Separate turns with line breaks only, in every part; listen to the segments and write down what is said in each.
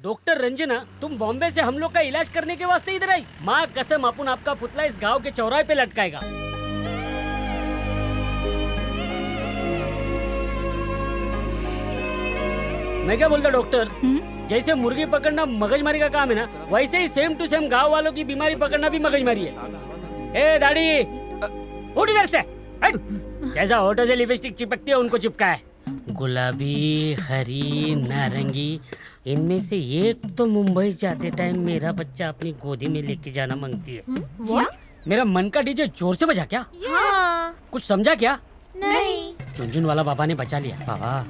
Doctor Ranjana, तुम बॉम्बे से हम लोग का इलाज करने के वास्ते इधर आई? माँ कसम, अपन आपका पुतला इस गांव के चौराहे पे लटकाएगा। मैं क्या बोलता डॉक्टर, जैसे मुर्गी पकड़ना मगजमारी का काम है ना, वैसे ही सेम टू सेम गांव वालों की बीमारी पकड़ना भी मगजमारी है। ए दाढ़ी, उठ इधर से, हट। जैसा होठों से लिपस्टिक चिपकती है उनको चिपका है। गुलाबी, हरी, नारंगी, इनमें से एक तो मुंबई जाते टाइम मेरा बच्चा अपनी गोदी में लेके जाना मांगती है।
What?
मेरा मन का डीजे जोर से बजा क्या?
हाँ।
कुछ समझा क्या?
नहीं।
झुनझुन वाला बाबा ने बचा लिया बाबा।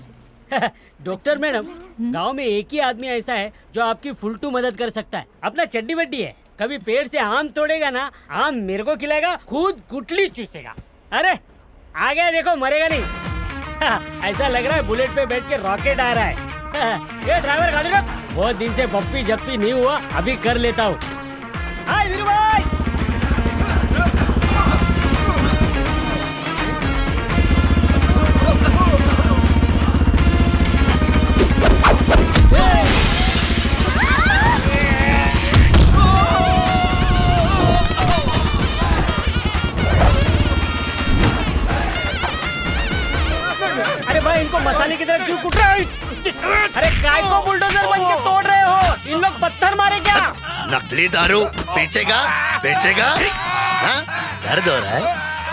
डॉक्टर मैडम, गांव में एक ही आदमी ऐसा है जो आपकी फुलटू मदद कर सकता है। अपना चड्डी बड्डी है। कभी पेड़ से आम तोड़ेगा ना, आम मेरे को खिलाएगा, खुद गुटली चूसेगा। अरे आ गया देखो, मरेगा नहीं। ऐसा लग रहा है बुलेट पे बैठ के रॉकेट आ रहा है। ये ड्राइवर गाड़ी रख। बहुत दिन से पप्पी जप्पी नहीं हुआ, अभी कर लेता हूँ। हाय वीरू भाई। अरे भाई, इनको मसाले की तरह क्यों कुट रहे हो? अरे काय को बुलडोजर बन के तोड़ रहे हो? इन लोग पत्थर मारे क्या?
नकली दारू बेचेगा बेचेगा, हाँ? दर्द हो रहा है?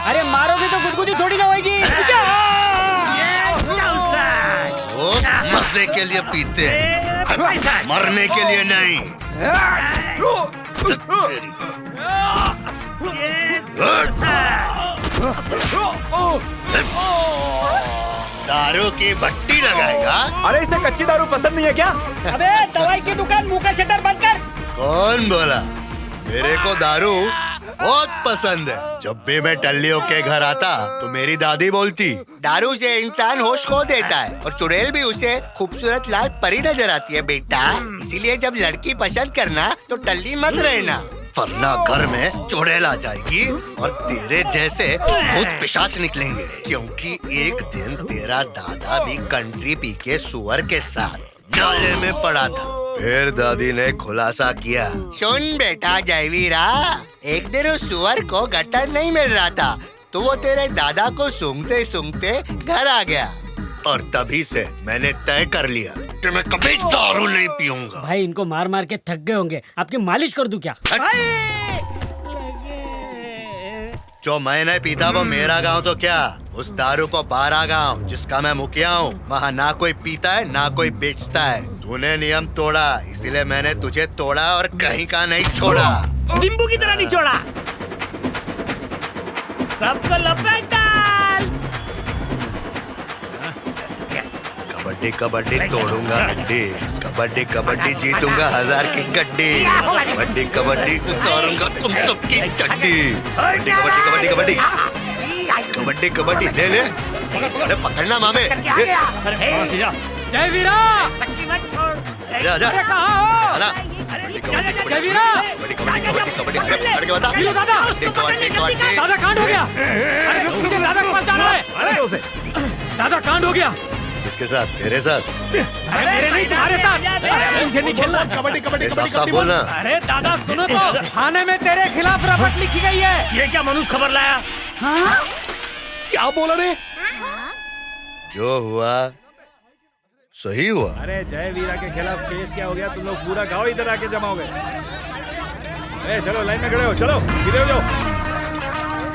अरे मारोगे तो गुदगुदी थोड़ी ना होगी।
वो मजे के लिए पीते हैं, मरने के लिए नहीं। दारू की भट्टी लगाएगा?
अरे इसे कच्ची दारू पसंद नहीं है क्या?
अबे दवाई की दुकान, मुंह का शटर बंद कर।
कौन बोला? मेरे को दारू बहुत पसंद है। जब भी मैं टल्लियों के घर आता तो मेरी दादी बोलती, दारू से इंसान होश खो देता है और चुड़ैल भी उसे खूबसूरत लाल परी नजर आती है बेटा। इसीलिए जब लड़की पसंद करना तो टल्ली मत रहना, वरना घर में चुड़ैल आ जाएगी और तेरे जैसे खुद पिशाच निकलेंगे। क्योंकि एक दिन तेरा दादा भी कंट्री पी के सुअर के साथ नाले में पड़ा था। फिर दादी ने खुलासा किया, सुन बेटा जयवीरा, एक दिन उस सुअर को गटर नहीं मिल रहा था तो वो तेरे दादा को सूंघते सूंघते घर आ गया। और तभी से मैंने तय कर लिया कि मैं कभी दारू नहीं पीऊंगा।
भाई इनको मार मार के थक गए होंगे, आपकी मालिश कर दूं क्या?
जो मैं नहीं पीता वो मेरा गांव तो क्या, उस दारू को 12 गांव जिसका मैं मुखिया हूँ, वहाँ ना कोई पीता है ना कोई बेचता है। तूने नियम तोड़ा, इसीलिए मैंने तुझे तोड़ा और कहीं का नहीं छोड़ा।
नींबू की तरह नहीं छोड़ा। सबको लपेट डाल।
कबड्डी कबड्डी तोड़ूंगा हड्डी, कबड्डी कबड्डी जीतूंगा 1000 की गड्डी, कबड्डी कबड्डी उतारूंगा तुम सबकी चड्डी। कबड्डी कबड्डी कबड्डी कबड्डी कबड्डी कबड्डी ले ले। अरे पकड़ना मामे।
जय वीरा,
जा जा।
कहाँ
जय वीरा। कबड्डी कबड्डी कबड्डी कबड्डी कबड्डी बता।
दादा,
कबड्डी कबड्डी।
दादा कांड हो गया। अरे मुझे दादा के पास जाना है। अरे दादा कांड हो गया।
किसके साथ? तेरे साथ?
अरे मेरे नहीं, तुम्हारे साथ। अरे मुझे नहीं खेलना। कबड्डी कबड्डी
साफ साफ बोलना।
अरे दादा सुनो तो, थाने में तेरे खिलाफ रपट लिखी गई है। ये क्या मनुष्य खबर लाया? हाँ?
क्या बोला रे?
जो हुआ सही हुआ।
अरे जय वीरा के खिलाफ केस क्या हो गया? तुम लोग पूरा गांव इधर आके जमा हो गए। चलो लाइन में खड़े हो, चलो इधर हो जाओ।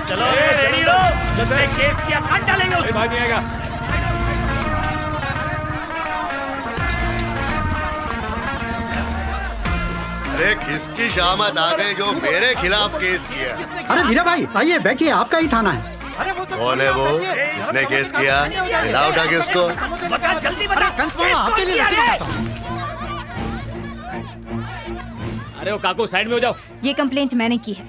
चलो रेडी रहो, जैसे केस किया काट डालेंगे उसको।
भाग नहीं आएगा।
अरे किसकी शामत आ गई जो मेरे खिलाफ केस किया?
अरे वीरा भाई आइए बैठिए, आपका ही थाना है।
कौन है वो? किसने केस किया? मिला उठा के उसको।
बता जल्दी बता।
आपके लिए
अरे वो काकू साइड में हो जाओ।
ये कंप्लेंट मैंने की है।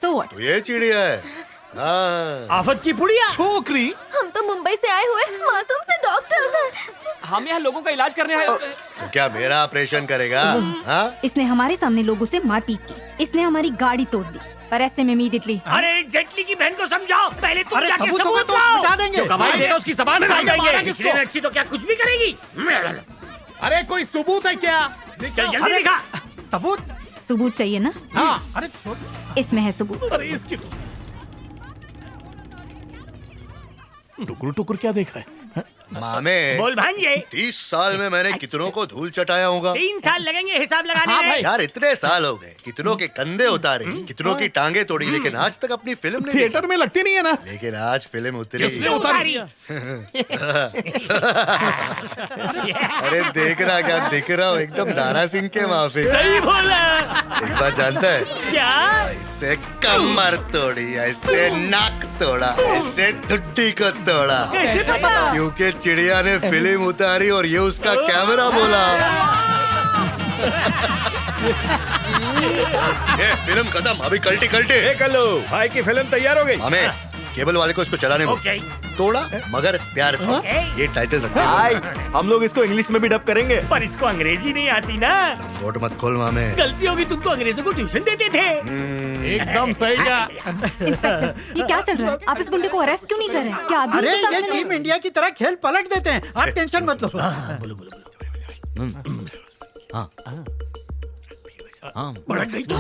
So what?
तो ये चिड़िया है। हाँ।
आफत की पुड़िया।
छोकरी,
हम तो मुंबई से आए हुए मासूम से डॉक्टर्स हैं।
हम यहाँ लोगों का इलाज करने आए।
तो क्या मेरा ऑपरेशन करेगा? हाँ?
इसने हमारे सामने लोगों से मारपीट की, इसने हमारी गाड़ी तोड़ दी और ऐसे में इमीडिएटली।
अरे जेटली की बहन को समझाओ पहले। तुम जाके
सबूत होगा
सबूत
तो
लाओ।
बता देंगे।
जो गवाही देगा उसकी जबान काट देंगे।
मारा किसको?
इसलिए अच्छी तो क्या कुछ भी करेगी।
अरे कोई सबूत है क्या?
चल जल्दी दिखा।
सबूत?
सबूत चाहिए ना?
हाँ। अरे छोड़।
इसमें है सबूत।
अरे इसकी तो टुकुर टुकुर क्या देख रहा है?
मामे,
बोल भांजे।
30 साल में मैंने कितनों को धूल चटाया होगा।
3 साल लगेंगे हिसाब लगाने
हाँ
में।
भाई।
यार इतने साल हो गए, कितनों के कंधे उतारे, कितनों की टांगे तोड़ी, लेकिन आज तक अपनी फिल्म नहीं
थिएटर
देखी।
में लगती नहीं है ना?
लेकिन आज फिल्म उतरी।
किसने उतारी?
अरे देख रहा क्या दिख रहा हूँ, एकदम दारा सिंह के माफी।
सही बोला।
एक बात जानता है,
क्या?
ऐसे कमर तोड़ी, ऐसे नाक तोड़ा, ऐसे ठुड्डी को तोड़ा,
कैसे पता?
क्योंकि चिड़िया ने फिल्म उतारी और ये उसका कैमरा बोला। ये फिल्म खत्म, अभी कल्टी कल्टी।
ए कल्लू, भाई की फिल्म तैयार हो गई।
हमें केबल वाले को इसको चलाने बोल।
ओके।
तोड़ा मगर प्यार से,
ओके।
ये टाइटल रखते हैं।
भाई हम लोग इसको इंग्लिश में भी डब करेंगे।
पर इसको अंग्रेजी नहीं आती ना।
लंगोट मत खोल मामे।
गलती होगी, तुम तो अंग्रेजों को ट्यूशन देते थे।
एकदम सही का।
इंस्पेक्टर, ये क्या चल रहा है? आप इस गुंडे को अरेस्ट क्यों नहीं कर रहे? क्या अभी
अरे
उनके साथ
ये
में नहीं?
टीम इंडिया की तरह खेल पलट देते हैं, आप टेंशन मत लो।
भड़क गई तो?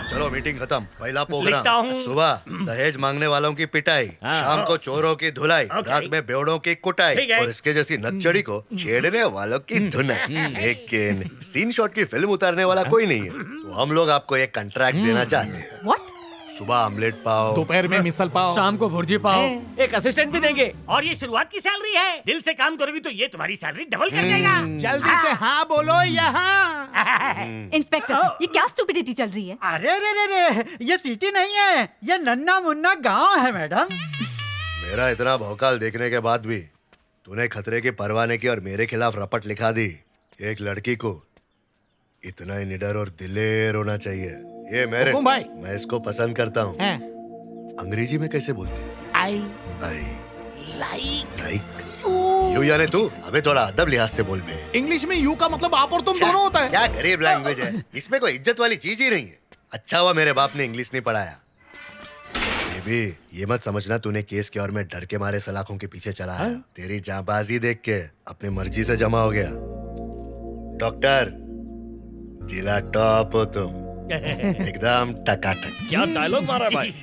चलो मीटिंग खत्म। पहला
लिखता
प्रोग्राम
हूँ।
सुबह दहेज मांगने वालों की पिटाई, शाम को चोरों की धुलाई,
ओके।
रात में बेवड़ों की कुटाई
ठीक है।
और इसके जैसी नक्चड़ी को छेड़ने वालों की धुनाई। लेकिन सीन शॉट की फिल्म उतारने वाला कोई नहीं है, तो हम लोग आपको एक कॉन्ट्रैक्ट देना चाहते हैं।
What?
सुबह आमलेट पाव,
दोपहर में मिसल पाव,
शाम को भुर्जी पाओ।
एक असिस्टेंट भी देंगे। और ये शुरुआत की सैलरी है। दिल से काम करोगी तो ये तुम्हारी सैलरी डबल कर देगा।
जल्दी से हाँ बोलो यहाँ।
इंस्पेक्टर, ये क्या स्टूपिडिटी चल रही है?
अरे रे रे रे, ये सिटी नहीं है, ये नन्ना मुन्ना गांव है मैडम।
मेरा इतना भौकाल देखने के बाद भी तूने खतरे की परवाह नहीं की और मेरे खिलाफ रपट लिखा दी। एक लड़की को इतना ही निडर और दिलेर होना चाहिए। ये मेरे,
हुकुम भाई।
मैं इसको पसंद करता हूँ।
हैं?
अंग्रेजी में कैसे बोलते हैं?
आई
आई
लाइक।
लाइक यू, यानी तू। अबे थोड़ा अदब लिहाज से बोल बे।
इंग्लिश में यू का मतलब आप और तुम दोनों होता है।
क्या गरीब लैंग्वेज है, इसमें कोई इज्जत वाली चीज ही नहीं है। अच्छा हुआ मेरे बाप ने इंग्लिश नहीं पढ़ाया। ये भी ये मत समझना तूने केस के और मैं डर के मारे सलाखों के पीछे चला आया। तेरी जांबाजी देख के अपनी मर्जी से जमा हो गया। डॉक्टर जिला टॉप हो तुम, एकदम टकाटक।
क्या डायलॉग मारा भाई।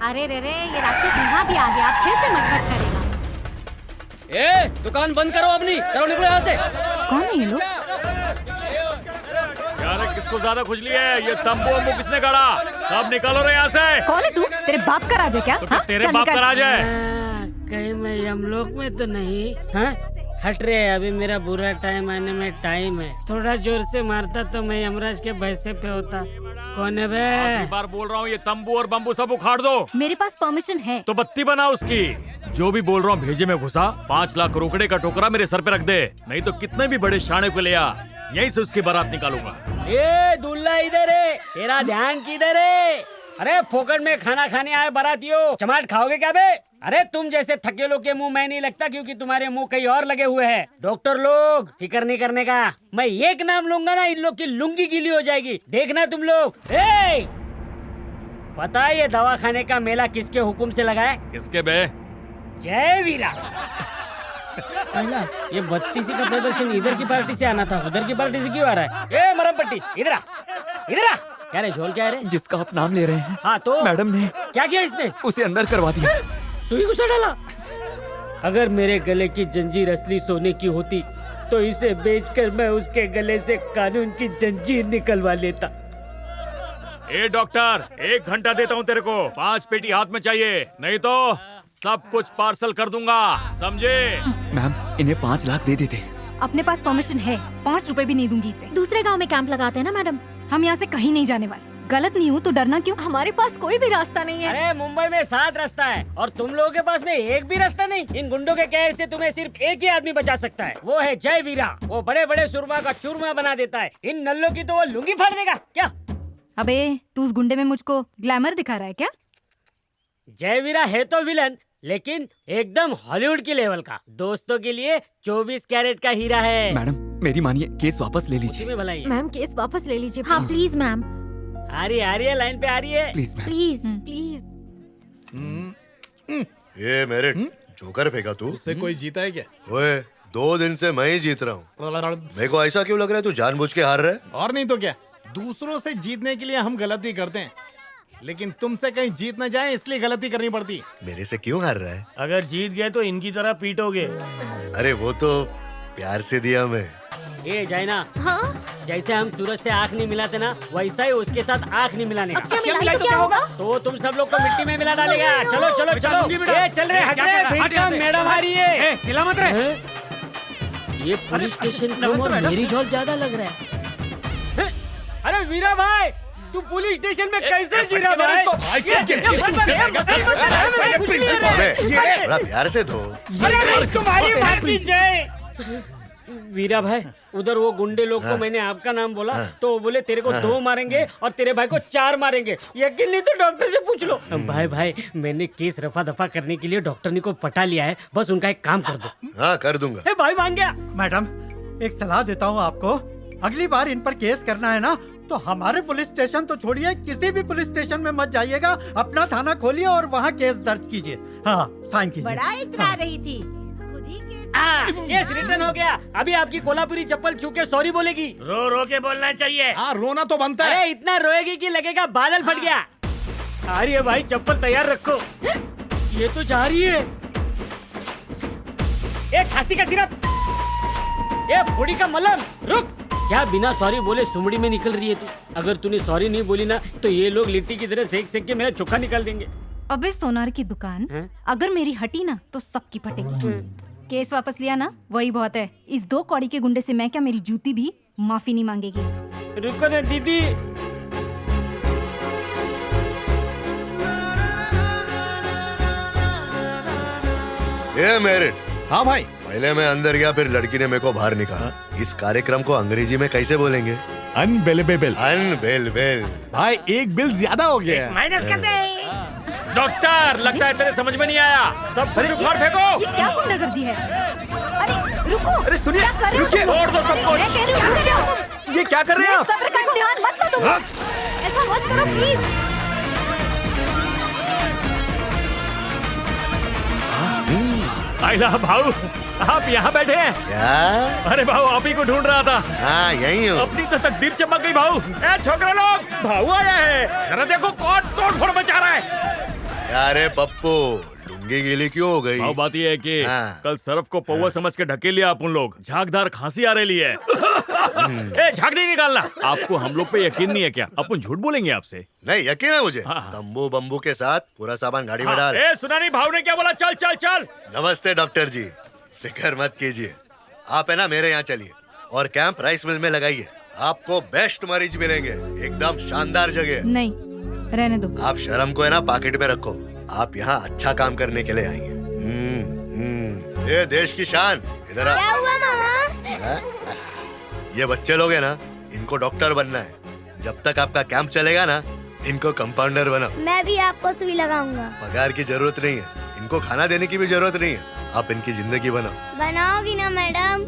अरे रे रे, ये राक्षस यहाँ भी आ गया, फिर से मजबूत करेगा।
ए, दुकान बंद करो अपनी, करो निकलो यहाँ से।
कौन है ये लोग?
यार किसको ज्यादा खुजली है? ये तंबू वंबू किसने गाड़ा? सब निकालो रे यहाँ से।
कौन है तू? तेरे बाप का राज है क्या?
तो क्या
हाँ?
तेरे
चल
बाप का
निकल।
राज है?
कहीं मैं यमलोक में तो नहीं? हाँ? हट रे, अभी मेरा बुरा टाइम आने में टाइम है। थोड़ा जोर से मारता तो मैं यमराज के भैंसे पे होता। कौन है बे?
एक बार बोल रहा हूँ, ये तंबू और बम्बू सब उखाड़ दो।
मेरे पास परमिशन है।
तो बत्ती बना उसकी। जो भी बोल रहा हूँ भेजे में घुसा। 5 लाख रुपए का टोकरा मेरे सर पे रख दे, नहीं तो कितने भी बड़े शाणे को ले आ, यहीं से उसकी बारात निकालूंगा।
ए दूल्हा इधर है, तेरा ध्यान किधर है? अरे फोकट में खाना खाने आए बारातियों, चमाट खाओगे क्या बे? अरे तुम जैसे थकेलों के मुंह में नहीं लगता, क्योंकि तुम्हारे मुंह कहीं और लगे हुए हैं। डॉक्टर लोग फिक्र नहीं करने का, मैं एक नाम लूंगा ना, इन लोग की लुंगी गीली हो जाएगी। देखना तुम लोग। ए! पता है ये दवा खाने का मेला किसके हुक्म से लगा है?
किसके बे?
जय वीरा। पहला ये 32 का प्रदर्शन इधर की पार्टी से आना था, उधर की पार्टी से क्यों आ रहा है? ए मरम पट्टी, इधर आ, इधर आ। क्या रे झोल, क्या रे?
जिसका आप नाम ले रहे हैं,
हाँ तो
मैडम ने
क्या किया इसने?
उसे अंदर करवा दिया।
सुई घुसा डाला। अगर मेरे गले की जंजीर असली सोने की होती तो इसे बेचकर मैं उसके गले से कानून की जंजीर निकलवा लेता।
ए डॉक्टर, 1 घंटा देता हूँ तेरे को। 5 पेटी हाथ में चाहिए, नहीं तो सब कुछ पार्सल कर दूंगा, समझे?
मैम इन्हें 5 लाख दे देते।
अपने पास परमिशन है, 5 रुपए भी नहीं दूंगी इसे।
दूसरे गांव में कैंप लगाते हैं ना मैडम।
हम यहाँ से कहीं नहीं जाने वाले। गलत नहीं हूँ तो डरना क्यों?
हमारे पास कोई भी रास्ता नहीं है।
अरे मुंबई में 7 रास्ता है और तुम लोगों के पास में एक भी रास्ता नहीं। इन गुंडों के कहर से तुम्हें सिर्फ एक ही आदमी बचा सकता है, वो है जय वीरा। वो बड़े बड़े सुरमा का चूरमा बना देता है, इन नल्लों की तो वो लुंगी फाड़ देगा। क्या?
अबे तू उस गुंडे में मुझको ग्लैमर दिखा रहा है क्या?
जय वीरा है तो विलन, लेकिन एकदम हॉलीवुड की लेवल का। दोस्तों के लिए 24 कैरेट का हीरा है।
मैडम मेरी मानिए, केस वापस ले लीजिए।
में भलाई है।
मैम केस वापस ले लीजिए। हाँ प्लीज मैम,
आ रही है, लाइन पे आ रही है।
Please ma'am.
Please please.
ये मेरे जोकर फेंका तू?
उससे कोई जीता है क्या?
ओए 2 दिन से मैं ही जीत रहा हूँ। मेरे को ऐसा क्यों लग रहा है तू जानबूझ के हार रहा है?
और नहीं तो क्या, दूसरों से जीतने के लिए हम गलती करते हैं, लेकिन तुमसे कहीं जीत न जाए इसलिए गलती करनी पड़ती है।
मेरे से क्यों हार रहा है?
अगर जीत गए तो इनकी तरह पीटोगे।
अरे वो तो प्यार से दिया मैं।
ए जाइना,
हाँ?
जैसे हम सूरज से आँख नहीं मिलाते ना, वैसा ही उसके साथ आँख नहीं मिलाने का।
अब क्या मिलाई तो क्या होगा?
तो तुम सब लोग को मिट्टी में मिला डालेगा। चलो चलो चलो, ए चल रहे, हट रहे, भीड़ का मैडम आ रही है।
चिल्ला मत रे।
ये पुलिस स्टेशन कम और मैरिज हॉल ज्यादा लग रहा है। अरे वीरा भाई, तू पुलिस स्टेशन में कैसे जी रहा भाई?
अबे थोड़ा प्यार से धो।
अरे इसको मार दीजिए। वीरा भाई, उधर वो गुंडे लोग को मैंने आपका नाम बोला तो वो बोले तेरे को 2 मारेंगे और तेरे भाई को 4 मारेंगे। यकीन नहीं तो डॉक्टर से पूछ लो। भाई मैंने केस रफा दफा करने के लिए डॉक्टर ने को पटा लिया है, बस उनका एक काम कर दो।
हाँ कर दूंगा।
भाई मान गया।
मैडम एक सलाह देता हूँ आपको, अगली बार इन पर केस करना है ना तो हमारे पुलिस स्टेशन तो छोड़िए, किसी भी पुलिस स्टेशन में मत जाइएगा, अपना थाना खोलिए और वहाँ केस दर्ज कीजिए। हाँ साइन कीजिए।
बड़ा इतरा रही थी, खुद ही केस।
केस रिटर्न हो गया। अभी आपकी कोल्हापुरी चप्पल छू के सॉरी बोलेगी।
रो रो के बोलना चाहिए।
हाँ रोना तो बनता है।
अरे इतना रोएगी कि लगेगा बादल फट गया। आ रही है भाई, चप्पल तैयार रखो। ये तो जा रही है। एक खांसी का सिरप, ये फोड़ी का मलहम। रुक, क्या बिना सॉरी बोले सुमड़ी में निकल रही है तू? अगर तूने सॉरी नहीं बोली ना तो ये लोग लिट्टी की तरह सेक सेक के मेरा चोखा निकाल देंगे।
अबे सोनार की दुकान,
हैं?
अगर मेरी हटी ना तो सबकी फटेगी। केस वापस लिया ना, वही बहुत है। इस 2 कौड़ी के गुंडे से मैं क्या, मेरी जूती भी माफी नहीं मांगेगी।
रुको ना दीदी।
ये मेरिट,
हाँ भाई,
पहले मैं अंदर गया फिर लड़की ने मेरे को बाहर निकाला। इस कार्यक्रम को अंग्रेजी में कैसे बोलेंगे?
अनबिलीवेबल।
अनबिलीवेबल।
भाई एक बिल ज्यादा हो गया।
माइनस कर दे।
डॉक्टर, लगता है तेरे समझ में नहीं आया। सब कुछ उखाड़ फेंको।
ये क्या गुंडागर्दी है? अरे रुको,
अरे सुनिए,
क्या कर रहे हो
रुकिए।
तुम?
तोड़ दो सब कुछ।
मैं कह रही हूँ, रुक जाओ तुम।
ये क्या कर रहे हैं आप?
सब्र का इम्तिहान मत लो तुम।
ऐसा मत करो प्लीज।
आइला भाऊ, आप यहाँ बैठे हैं?
क्या?
अरे भाऊ, आप ही को ढूंढ रहा था।
हाँ यही हूँ।
अपनी तो तकदीर चमक गई भाऊ। ए छोकरे लोग, भाऊ आया है, जरा देखो कौन तोड़ फोड़ मचा रहा है।
अरे पप्पू, लुंगी गीली क्यों हो गई?
भाऊ बात ये है कि
हाँ।
कल सरफ को पौवा समझ के ढके लिया अपन लोग। झागदार खांसी आ रही है। ए झाग नहीं निकालना। आपको हम लोग पे यकीन नहीं है क्या? अपन झूठ बोलेंगे आपसे।
नहीं यकीन है मुझे।
हाँ।
तंबू बम्बू के साथ पूरा सामान गाड़ी में डाल।
ए सुना नहीं, भाऊ ने क्या बोला? चल चल चल।
नमस्ते डॉक्टर जी, फिक्र मत कीजिए। आप है ना मेरे यहाँ चलिए और कैंप राइस मिल में लगाइए। आपको बेस्ट मरीज मिलेंगे, एकदम शानदार जगह।
नहीं, रहने दो।
आप शर्म को है ना पॉकेट में रखो। आप यहाँ अच्छा काम करने के लिए आएंगे। ये देश की शान। इधर आ।
क्या हुआ मामा?
ये बच्चे लोग है ना, इनको डॉक्टर बनना है। जब तक आपका कैंप चलेगा ना, इनको कंपाउंडर बनाओ।
मैं भी आपको सुई लगाऊंगा।
पगार की जरूरत नहीं है, इनको खाना देने की भी जरूरत नहीं है। आप इनकी जिंदगी बनाओ।
बनाओगी ना मैडम?